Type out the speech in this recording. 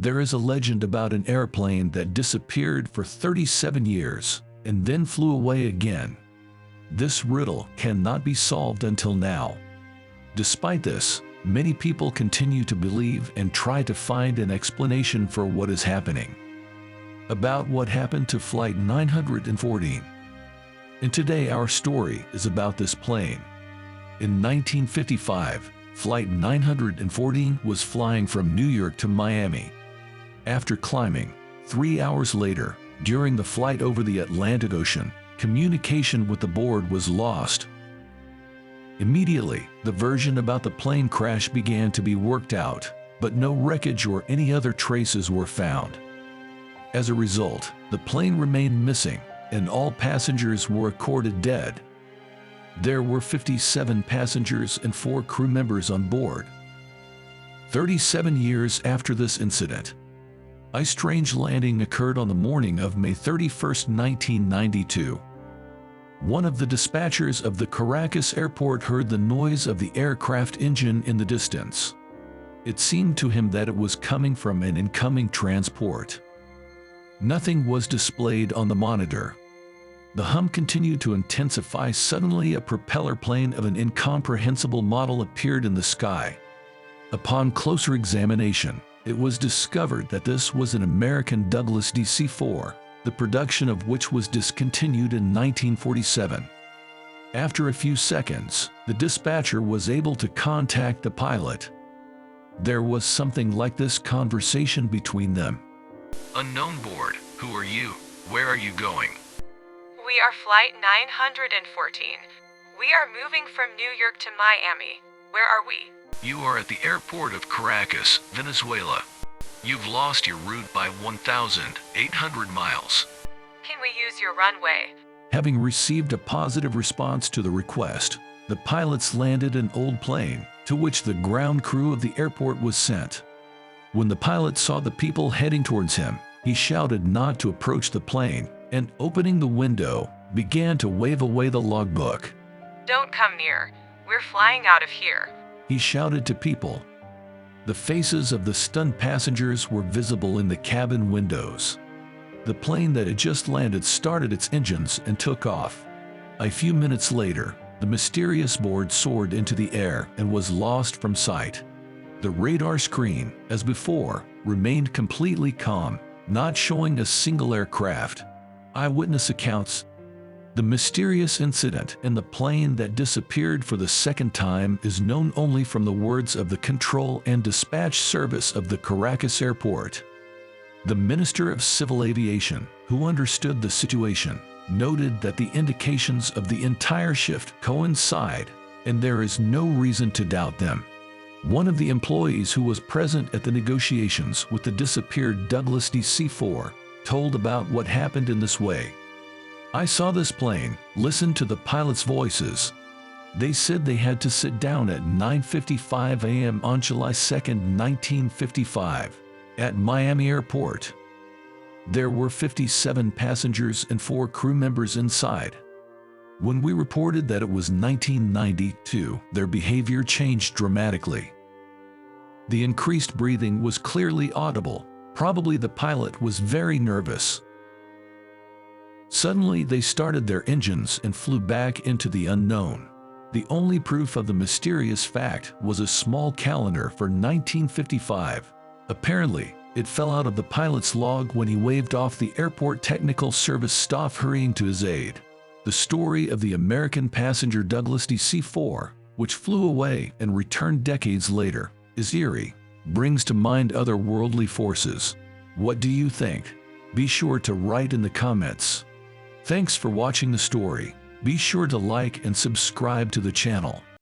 There is a legend about an airplane that disappeared for 37 years and then flew away again. This riddle cannot be solved until now. Despite this, many people continue to believe and try to find an explanation for what is happening. About what happened to Flight 914. And today our story is about this plane. In 1955, Flight 914 was flying from New York to Miami. After climbing, 3 hours later, during the flight over the Atlantic Ocean, communication with the board was lost. Immediately, the version about the plane crash began to be worked out, but no wreckage or any other traces were found. As a result, the plane remained missing, and all passengers were recorded dead. There were 57 passengers and 4 crew members on board. 37 years after this incident, a strange landing occurred on the morning of May 31, 1992. One of the dispatchers of the Caracas airport heard the noise of the aircraft engine in the distance. It seemed to him that it was coming from an incoming transport. Nothing was displayed on the monitor. The hum continued to intensify. Suddenly, a propeller plane of an incomprehensible model appeared in the sky. Upon closer examination, it was discovered that this was an American Douglas DC-4, the production of which was discontinued in 1947. After a few seconds, the dispatcher was able to contact the pilot. There was something like this conversation between them. Unknown board, who are you? Where are you going? We are Flight 914. We are moving from New York to Miami. Where are we? You are at the airport of Caracas, Venezuela. You've lost your route by 1,800 miles. Can we use your runway? Having received a positive response to the request, the pilots landed an old plane, to which the ground crew of the airport was sent. When the pilot saw the people heading towards him, he shouted not to approach the plane, and opening the window, began to wave away the logbook. Don't come near. We're flying out of here. He shouted to people. The faces of the stunned passengers were visible in the cabin windows. The plane that had just landed started its engines and took off. A few minutes later, the mysterious board soared into the air and was lost from sight. The radar screen, as before, remained completely calm, not showing a single aircraft. Eyewitness accounts. The mysterious incident in the plane that disappeared for the second time is known only from the words of the Control and Dispatch Service of the Caracas airport. The Minister of Civil Aviation, who understood the situation, noted that the indications of the entire shift coincide, and there is no reason to doubt them. One of the employees who was present at the negotiations with the disappeared Douglas DC-4 told about what happened in this way. I saw this plane, listened to the pilots' voices. They said they had to sit down at 9:55 a.m. on July 2, 1955, at Miami Airport. There were 57 passengers and 4 crew members inside. When we reported that it was 1992, their behavior changed dramatically. The increased breathing was clearly audible. Probably the pilot was very nervous. Suddenly, they started their engines and flew back into the unknown. The only proof of the mysterious fact was a small calendar for 1955. Apparently, it fell out of the pilot's log when he waved off the airport technical service staff hurrying to his aid. The story of the American passenger Douglas DC-4, which flew away and returned decades later, is eerie, brings to mind otherworldly forces. What do you think? Be sure to write in the comments. Thanks for watching the story. Be sure to like and subscribe to the channel.